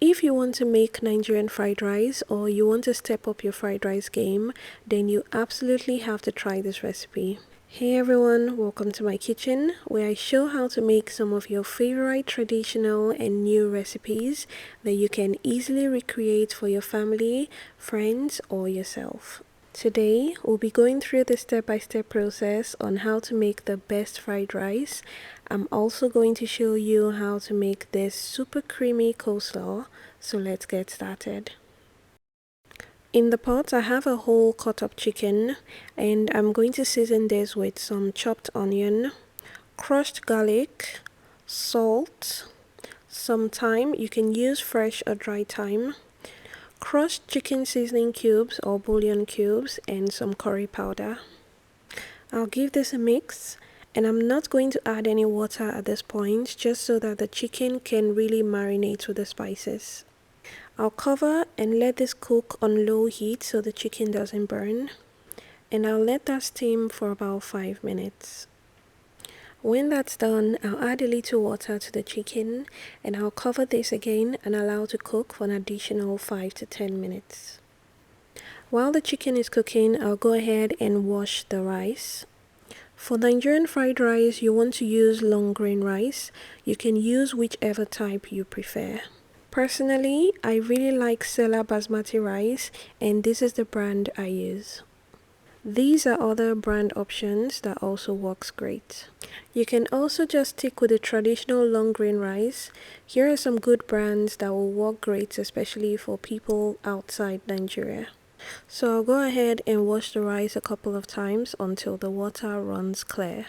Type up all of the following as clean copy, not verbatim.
If you want to make Nigerian fried rice or you want to step up your fried rice game, then you absolutely have to try this recipe. Hey everyone, welcome to my kitchen where I show how to make some of your favorite traditional and new recipes that you can easily recreate for your family, friends, or yourself. Today, we'll be going through the step-by-step process on how to make the best fried rice. I'm also going to show you how to make this super creamy coleslaw, so let's get started. In the pot, I have a whole cut-up chicken, and I'm going to season this with some chopped onion, crushed garlic, salt, some thyme. You can use fresh or dry thyme, crushed chicken seasoning cubes or bouillon cubes, and some curry powder. I'll give this a mix, and I'm not going to add any water at this point, just so that the chicken can really marinate with the spices. I'll cover and let this cook on low heat so the chicken doesn't burn, and I'll let that steam for about 5 minutes. When that's done, I'll add a little water to the chicken, and I'll cover this again and allow to cook for an additional 5 to 10 minutes. While the chicken is cooking, I'll go ahead and wash the rice. For Nigerian fried rice, you want to use long grain rice. You can use whichever type you prefer. Personally, I really like Sela basmati rice, and this is the brand I use. These are other brand options that also works great. You can also just stick with the traditional long grain rice. Here are some good brands that will work great, especially for people outside Nigeria. So I'll go ahead and wash the rice a couple of times until the water runs clear.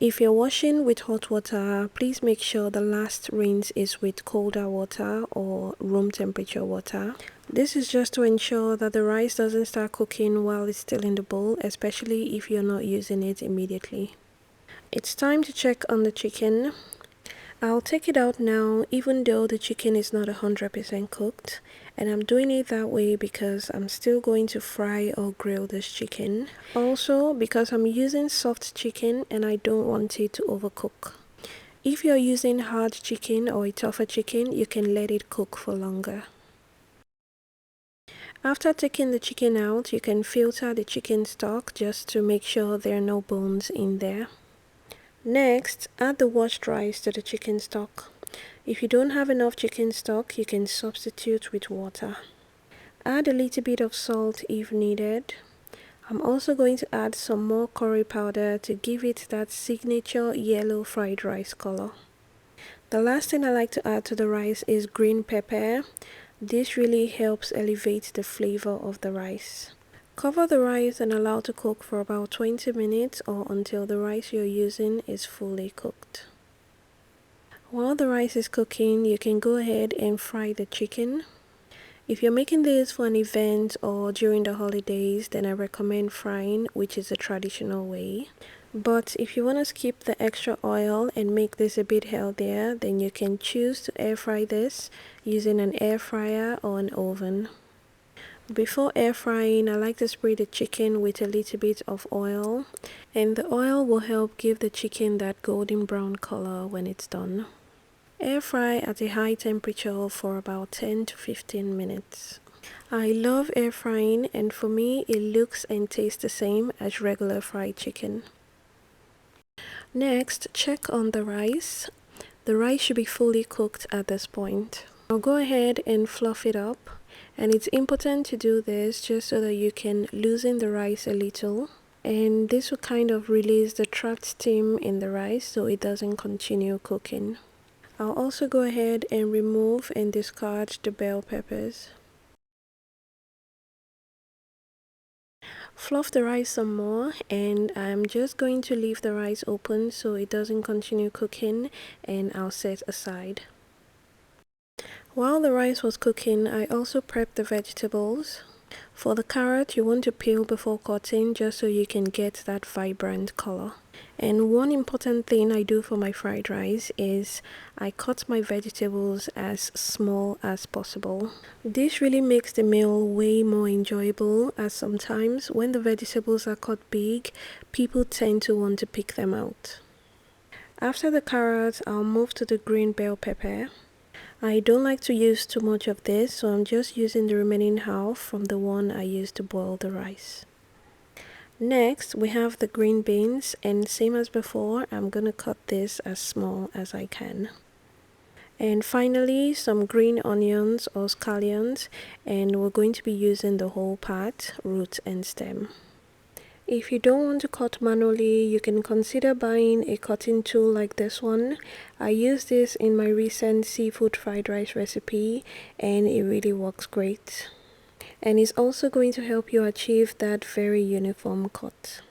If you're washing with hot water, please make sure the last rinse is with colder water or room temperature water. This is just to ensure that the rice doesn't start cooking while it's still in the bowl, especially if you're not using it immediately. It's time to check on the chicken. I'll take it out now, even though the chicken is not 100% cooked, and I'm doing it that way because I'm still going to fry or grill this chicken. Also, because I'm using soft chicken and I don't want it to overcook. If you're using hard chicken or a tougher chicken, you can let it cook for longer. After taking the chicken out, you can filter the chicken stock just to make sure there are no bones in there. Next, add the washed rice to the chicken stock. If you don't have enough chicken stock, you can substitute with water. Add a little bit of salt if needed. I'm also going to add some more curry powder to give it that signature yellow fried rice color. The last thing I like to add to the rice is green pepper. This really helps elevate the flavor of the rice. Cover the rice and allow to cook for about 20 minutes or until the rice you're using is fully cooked. While the rice is cooking, you can go ahead and fry the chicken. If you're making this for an event or during the holidays, then I recommend frying, which is a traditional way. But if you want to skip the extra oil and make this a bit healthier, then you can choose to air fry this using an air fryer or an oven. Before air frying, I like to spray the chicken with a little bit of oil, and the oil will help give the chicken that golden brown color when it's done. Air fry at a high temperature for about 10 to 15 minutes. I love air frying, and for me it looks and tastes the same as regular fried chicken. Next, check on the rice. The rice should be fully cooked at this point. I'll go ahead and fluff it up, and it's important to do this just so that you can loosen the rice a little, and this will kind of release the trapped steam in the rice so it doesn't continue cooking. I'll also go ahead and remove and discard the bell peppers. Fluff the rice some more, and I'm just going to leave the rice open so it doesn't continue cooking, and I'll set aside. While the rice was cooking, I also prepped the vegetables. For the carrot, you want to peel before cutting just so you can get that vibrant color. And one important thing I do for my fried rice is I cut my vegetables as small as possible. This really makes the meal way more enjoyable, as sometimes when the vegetables are cut big, people tend to want to pick them out. After the carrot, I'll move to the green bell pepper. I don't like to use too much of this, so I'm just using the remaining half from the one I used to boil the rice. Next, we have the green beans, and same as before, I'm gonna cut this as small as I can. And finally, some green onions or scallions, and we're going to be using the whole part, root and stem. If you don't want to cut manually, you can consider buying a cutting tool like this one. I used this in my recent seafood fried rice recipe, and it really works great. And it's also going to help you achieve that very uniform cut.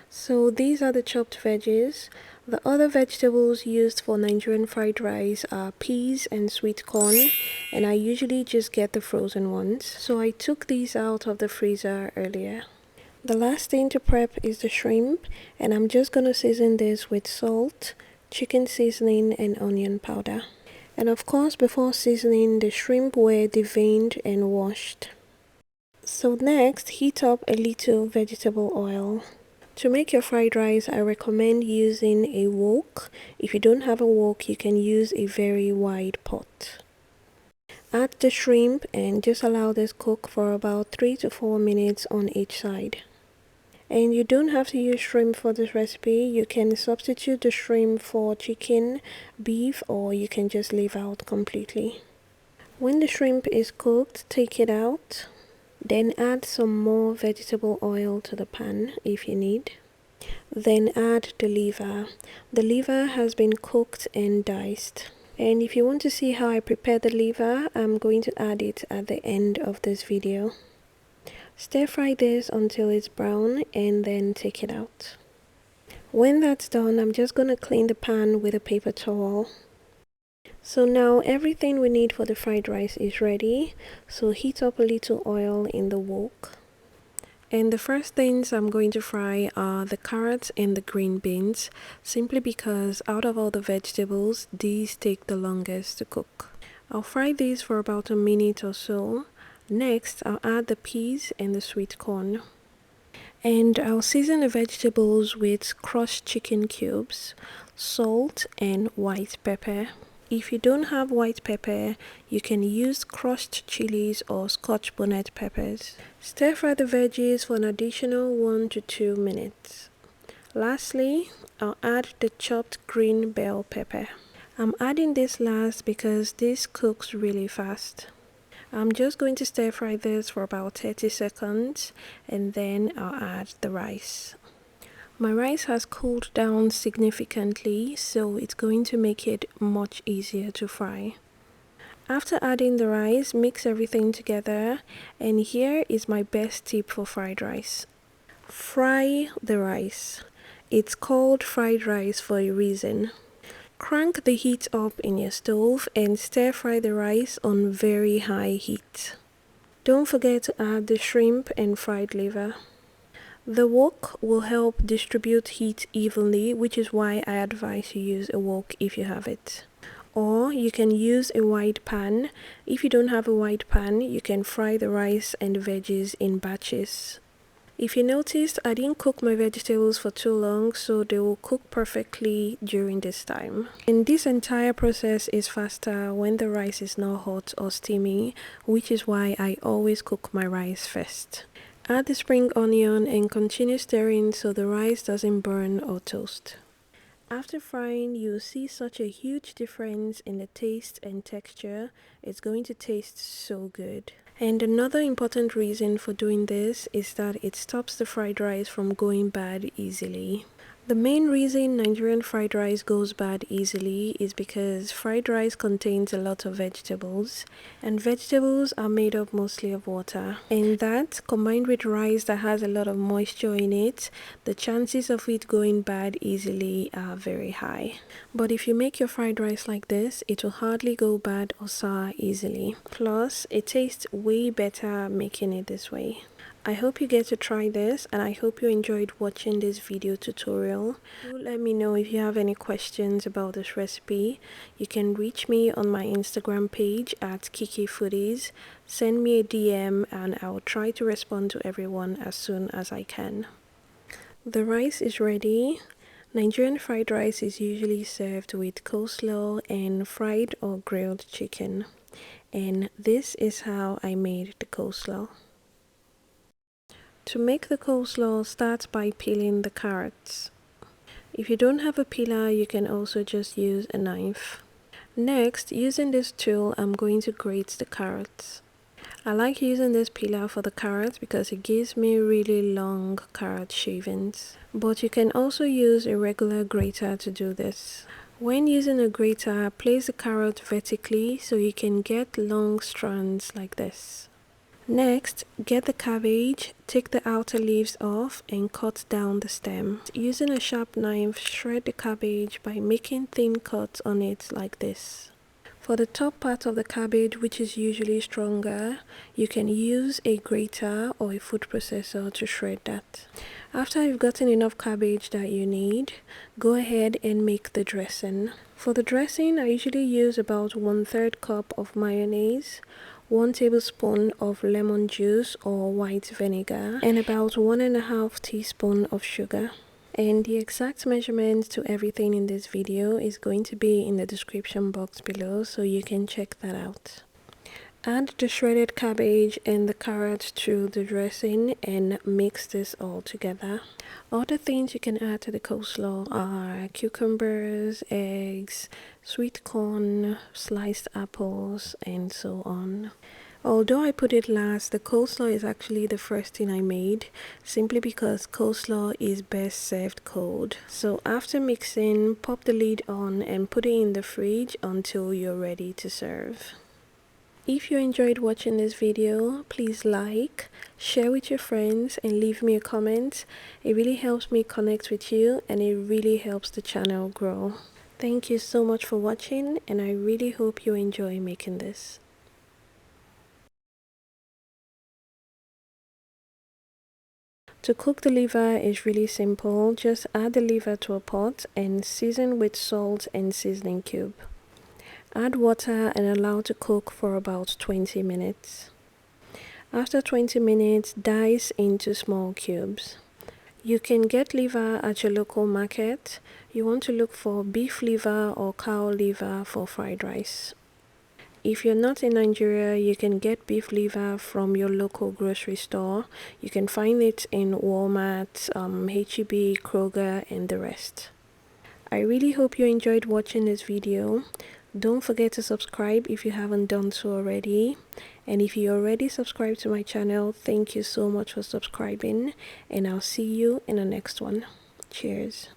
So these are the chopped veggies. The other vegetables used for Nigerian fried rice are peas and sweet corn, and I usually just get the frozen ones. So I took these out of the freezer earlier. The last thing to prep is the shrimp, and I'm just gonna season this with salt, chicken seasoning, and onion powder. And of course, before seasoning, the shrimp were deveined and washed. So next, heat up a little vegetable oil. To make your fried rice, I recommend using a wok. If you don't have a wok, you can use a very wide pot. Add the shrimp and just allow this cook for about 3 to 4 minutes on each side. And you don't have to use shrimp for this recipe. You can substitute the shrimp for chicken, beef, or you can just leave out completely. When the shrimp is cooked, take it out. Then add some more vegetable oil to the pan if you need. Then add the liver. The liver has been cooked and diced. And if you want to see how I prepare the liver, I'm going to add it at the end of this video. Stir fry this until it's brown and then take it out. When that's done, I'm just going to clean the pan with a paper towel. So now everything we need for the fried rice is ready. So heat up a little oil in the wok. And the first things I'm going to fry are the carrots and the green beans, simply because out of all the vegetables, these take the longest to cook. I'll fry these for about a minute or so. Next, I'll add the peas and the sweet corn. And I'll season the vegetables with crushed chicken cubes, salt, and white pepper. If you don't have white pepper, you can use crushed chilies or Scotch bonnet peppers. Stir fry the veggies for an additional 1 to 2 minutes. Lastly, I'll add the chopped green bell pepper. I'm adding this last because this cooks really fast. I'm just going to stir fry this for about 30 seconds and then I'll add the rice. My rice has cooled down significantly, so it's going to make it much easier to fry. After adding the rice, mix everything together, and here is my best tip for fried rice. Fry the rice. It's called fried rice for a reason. Crank the heat up in your stove and stir fry the rice on very high heat. Don't forget to add the shrimp and fried liver. The wok will help distribute heat evenly, which is why I advise you use a wok if you have it. Or you can use a wide pan. If you don't have a wide pan, you can fry the rice and the veggies in batches. If you noticed, I didn't cook my vegetables for too long, so they will cook perfectly during this time. And this entire process is faster when the rice is not hot or steamy, which is why I always cook my rice first. Add the spring onion and continue stirring so the rice doesn't burn or toast. After frying, you'll see such a huge difference in the taste and texture. It's going to taste so good. And another important reason for doing this is that it stops the fried rice from going bad easily. The main reason Nigerian fried rice goes bad easily is because fried rice contains a lot of vegetables, and vegetables are made up mostly of water. And that, combined with rice that has a lot of moisture in it, the chances of it going bad easily are very high. But if you make your fried rice like this, it will hardly go bad or sour easily. Plus, it tastes way better making it this way. I hope you get to try this, and I hope you enjoyed watching this video tutorial. Do let me know if you have any questions about this recipe. You can reach me on my Instagram page at Kiki Foodies. Send me a DM and I'll try to respond to everyone as soon as I can. The rice is ready. Nigerian fried rice is usually served with coleslaw and fried or grilled chicken. And this is how I made the coleslaw. To make the coleslaw, start by peeling the carrots. If you don't have a peeler, you can also just use a knife. Next, using this tool, I'm going to grate the carrots. I like using this peeler for the carrots because it gives me really long carrot shavings. But you can also use a regular grater to do this. When using a grater, place the carrot vertically so you can get long strands like this. Next, get the cabbage, take the outer leaves off and cut down the stem. Using a sharp knife, shred the cabbage by making thin cuts on it like this. For the top part of the cabbage, which is usually stronger, you can use a grater or a food processor to shred that. After you've gotten enough cabbage that you need, go ahead and make the dressing. For the dressing, I usually use about 1/3 cup of mayonnaise, 1 tablespoon of lemon juice or white vinegar, and about 1½ teaspoon of sugar. And the exact measurements to everything in this video is going to be in the description box below, so you can check that out. Add the shredded cabbage and the carrots to the dressing and mix this all together. Other things you can add to the coleslaw are cucumbers, eggs, sweet corn, sliced apples, and so on. Although I put it last, the coleslaw is actually the first thing I made, simply because coleslaw is best served cold. So after mixing, pop the lid on and put it in the fridge until you're ready to serve. If you enjoyed watching this video, please like, share with your friends, and leave me a comment. It really helps me connect with you and it really helps the channel grow. Thank you so much for watching, and I really hope you enjoy making this. To cook the liver is really simple. Just add the liver to a pot and season with salt and seasoning cube. Add water and allow to cook for about 20 minutes. After 20 minutes, dice into small cubes. You can get liver at your local market. You want to look for beef liver or cow liver for fried rice. If you're not in Nigeria, you can get beef liver from your local grocery store. You can find it in Walmart, H-E-B, Kroger, and the rest. I really hope you enjoyed watching this video. Don't forget to subscribe if you haven't done so already. And if you already subscribed to my channel, thank you so much for subscribing. And I'll see you in the next one. Cheers.